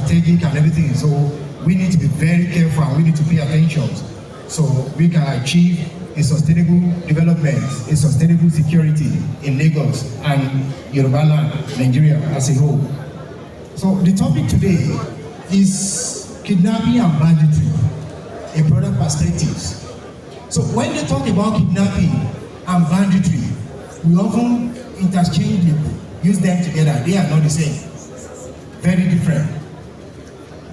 strategic and everything. So we need to be very careful and we need to pay attention so we can achieve a sustainable development, a sustainable security in Lagos and Yorubaland, Nigeria as a whole. So the topic today is kidnapping and banditry in broader perspectives. So when they talk about kidnapping and banditry, we often interchangeably use them together. They are not the same. Very different.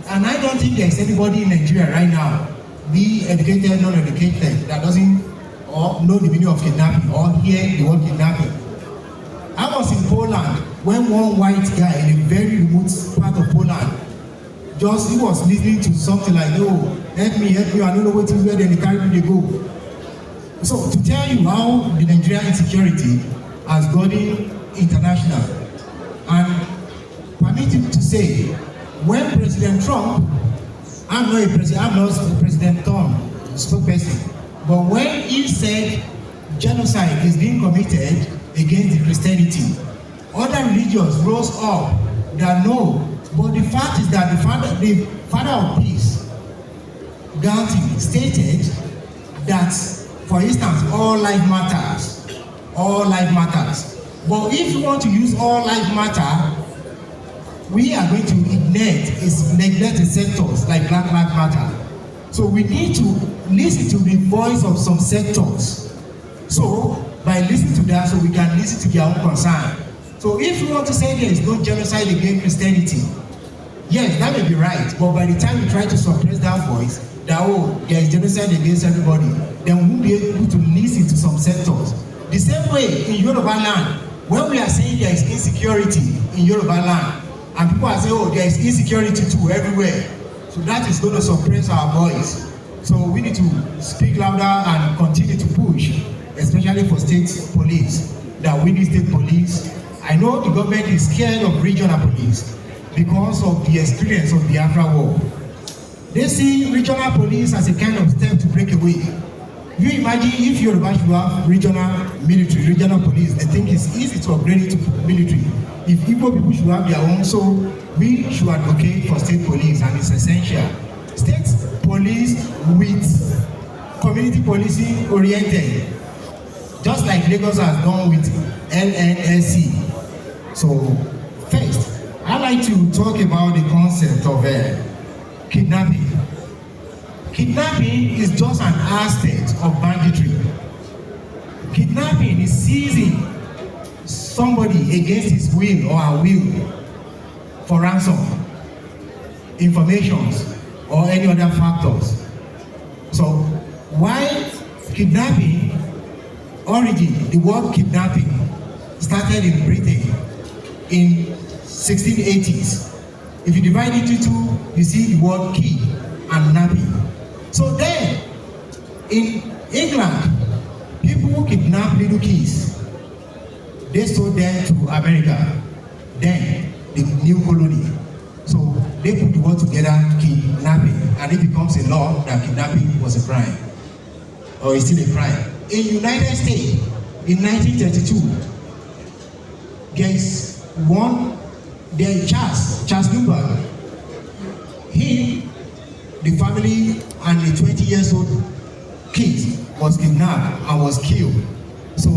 And I don't think there's anybody in Nigeria right now, be educated, non-educated, that doesn't or know the meaning of kidnapping or hear the word kidnapping. I was in Poland when one white guy in a very remote part of Poland he was listening to something like, "Oh, help me, I don't know where they carry me, they go." So to tell you how the Nigerian insecurity has gone international, and permit it to say, when President Trump, I'm not President Trump spokesperson, but when he said genocide is being committed against the Christianity, other religions rose up that no, but the fact is that the father of peace, 𝗬𝗢𝗡𝗥𝗘𝗡𝗥, stated that, for instance, all life matters. All life matters. But if you want to use all life matter, we are going to neglect the sectors like Black Lives Matter. So we need to listen to the voice of some sectors. So by listening to that, so we can listen to their own concern. So if you want to say there is no genocide against Christianity, yes, that may be right. But by the time you try to suppress that voice, that there is genocide against everybody, then we won't be able to listen to some sectors. The same way in Yorubaland, when we are saying there is insecurity in Yorubaland, and people are saying, there is insecurity too everywhere. So that is going to suppress our voice. So we need to speak louder and continue to push, especially for state police, that we need state police. I know the government is scared of regional police because of the experience of the Biafra war. They see regional police as a kind of step to break away. You imagine if Yoruba should have regional military, regional police, they think it's easy to upgrade it to military. If Igbo people should have their own, so we should advocate for state police, and it's essential. State police with community policing oriented, just like Lagos has done with LNSC. So first, I'd like to talk about the concept of kidnapping. Kidnapping is just an aspect of banditry. Kidnapping is seizing somebody against his will or her will for ransom, informations, or any other factors. So why kidnapping origin, the word kidnapping started in Britain in 1680s. If you divide it into two, you see the word key and napping. So then, in England, people who kidnap little kids, they sold them to America, then the new colony. So they put the word together, kidnapping, and it becomes a law that kidnapping was a crime, or is still a crime. In United States, in 1932, there is Charles Lindbergh. He, the family, and the 20-year-old kid was kidnapped and was killed. So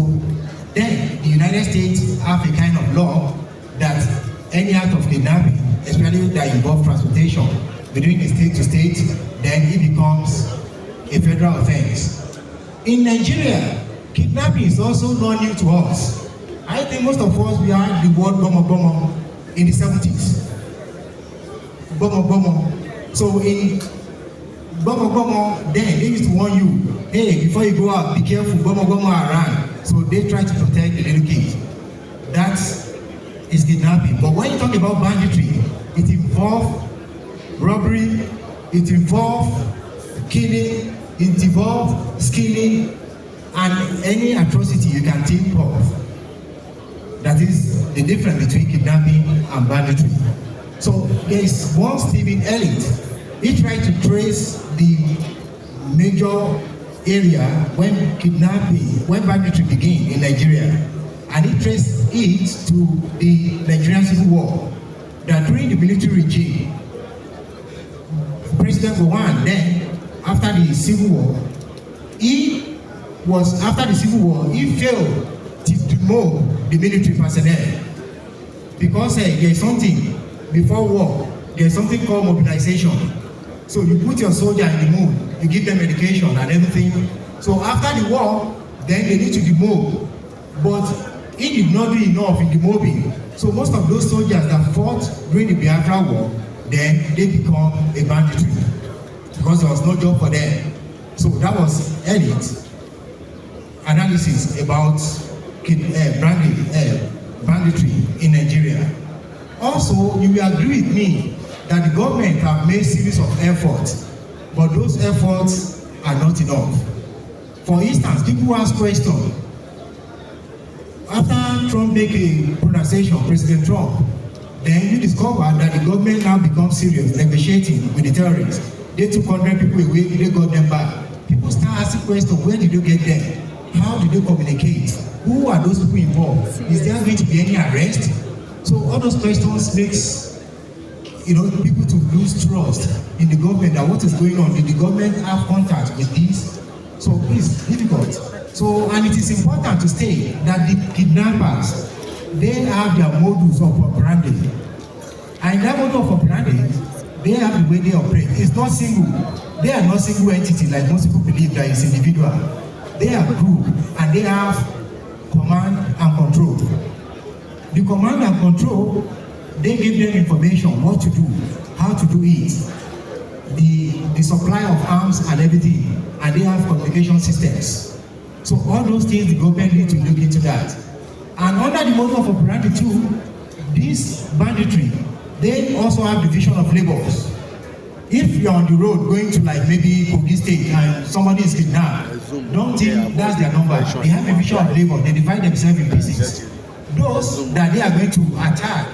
then the United States have a kind of law that any act of kidnapping, especially that involves transportation between the state to state, then it becomes a federal offense. In Nigeria, kidnapping is also not new to us. I think most of us, we heard the word 𝗬𝗢𝗥𝗧𝗬 in the 70s. 𝗬𝗢𝗥𝗧𝗬. So in 𝗬𝗢𝗥𝗧𝗬, then they used to warn you, hey, before you go out, be careful, 𝗬𝗢𝗥𝗧𝗬 around. So they try to protect the little kids. That is kidnapping. But when you talk about banditry, it involves robbery, it involves killing, it involves stealing, and any atrocity you can think of. That is the difference between kidnapping and banditry. So there is one Stephen Elliott. He tried to trace the major area when banditry began in Nigeria, and he traced it to the Nigerian Civil War. That during the military regime, President Gowon then, after the Civil War, he failed to demote the military personnel because there is something before war, there is something called mobilization. So you put your soldier in the mood, you give them education and everything. So after the war, then they need to demote. But he did not do enough in demoting. So most of those soldiers that fought during the Biafra War, then they become a banditry because there was no job for them. So that was elite analysis about banditry in Nigeria. Also, you will agree with me that the government have made series of efforts, but those efforts are not enough. For instance, people ask questions. After Trump make a pronunciation, President Trump, then you discover that the government now becomes serious, negotiating with the terrorists. They took 100 people away, they got them back. People start asking questions, where did you get them? How did they communicate? Who are those people involved? Is there going to be any arrest? So all those questions makes people to lose trust in the government, that what is going on. Did the government have contact with this? So it's difficult. So, and it is important to state that the kidnappers, they have their modus operandi. And that modus operandi, they have the way they operate. It's not single. They are not single entity like most people believe that it's individual. They are group and they have command and control. The command and control, they give them information, what to do, how to do it, the supply of arms and everything, and they have communication systems. So all those things, the government need to look into that. And under the model of operandi too, this banditry, they also have division of labors. If you're on the road going to like maybe Kogi State and somebody is kidnapped, don't think that's their number. They have a division of labor. They divide themselves in pieces. Those that they are going to attack,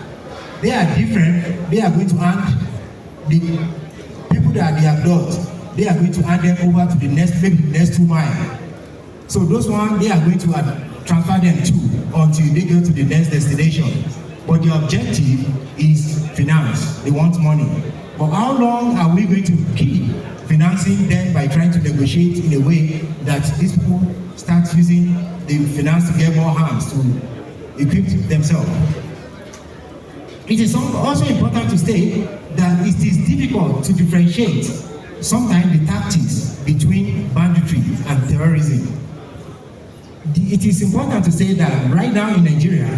they are different. They are going to hand the people that they have got, they are going to hand them over to the next, maybe the next 2 miles. So those ones, they are going to transfer them to until they go to the next destination. But the objective is finance. They want money. But how long are we going to keep financing them by trying to negotiate in a way that these people start using the finance to get more hands to equip themselves? It is also important to state that it is difficult to differentiate sometimes the tactics between banditry and terrorism. It is important to say that right now in Nigeria,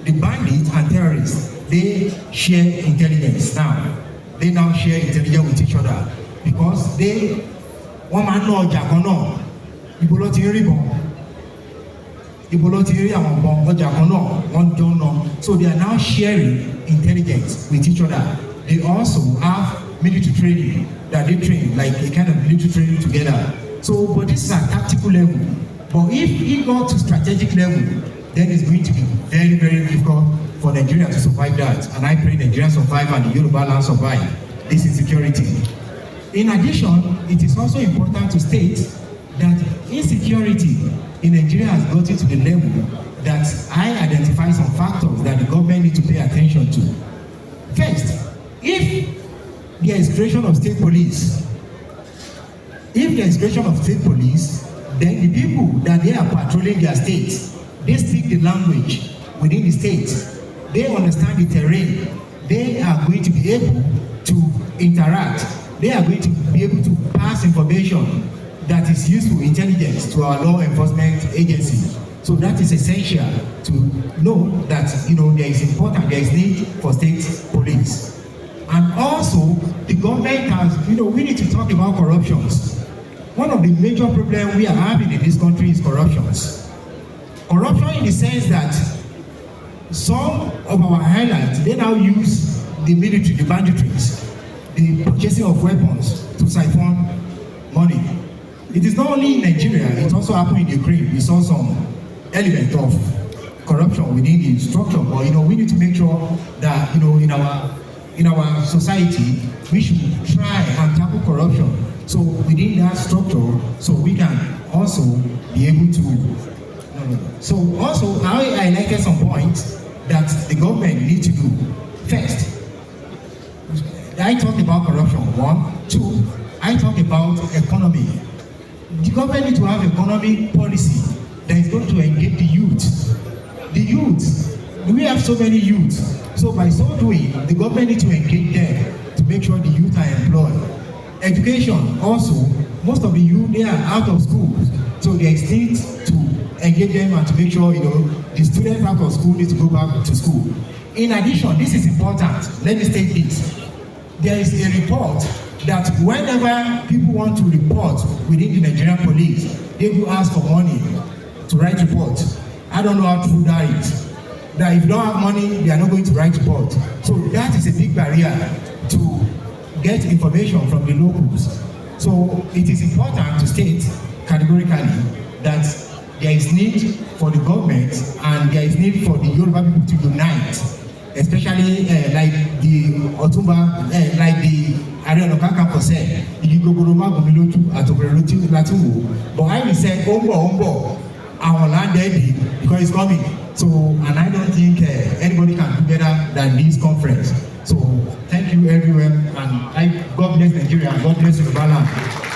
the bandits and terrorists, they share intelligence now. They now share intelligence with each other because one man know Jacono, Ibolo ti rí bọn, Ibolo ti rí àwọn bọn, Jacono, one don't know. So they are now sharing intelligence with each other. They also have military training that they train, like a kind of military training together. So, but this is at tactical level. But if it got to strategic level, then it's going to be very, very difficult for Nigeria to survive that. And I pray Nigeria survive and the Yorubaland survive this insecurity. In addition, it is also important to state that insecurity in Nigeria has gotten to the level that I identify some factors that the government needs to pay attention to. First, if there is creation of state police, then the people that they are patrolling their states, they speak the language within the state. They understand the terrain. They are going to be able to interact. They are going to be able to pass information that is useful intelligence to our law enforcement agency. So that is essential to know that there is need for state police. And also the government has, we need to talk about corruptions. One of the major problems we are having in this country is corruptions. Corruption in the sense that some of our highlights, they now use the military, the banditries, the purchasing of weapons to siphon money. It is not only in Nigeria, it also happened in Ukraine. We saw some element of corruption within the structure, but we need to make sure that in our society we should try and tackle corruption. So within that structure, so we can also be able to. So also I highlighted some points that the government needs to do. First, I talked about corruption, 1. 2, I talked about economy. The government needs to have economic policy that is going to engage the youth. The youth, we have so many youth. So by so doing, the government needs to engage them to make sure the youth are employed. Education, also, most of the youth, they are out of school. So there is need to engage them and to make sure, the students out of school need to go back to school. In addition, this is important. Let me state this. There is a report that whenever people want to report within the Nigerian police, they do ask for money to write report. I don't know how true that is. That if you don't have money, they are not going to write report. So that is a big barrier to get information from the locals. So it is important to state categorically that there is need for the government and there is need for the Yoruba people to unite, especially like the Tumba, like the 𝗬𝗦𝗥𝗡𝗙𝗥𝗧𝗬 said, but I will say, our land ready because it's coming. So, and I don't think anybody can do better than this conference. So, thank you everyone, and God bless Nigeria, God bless Yorubaland.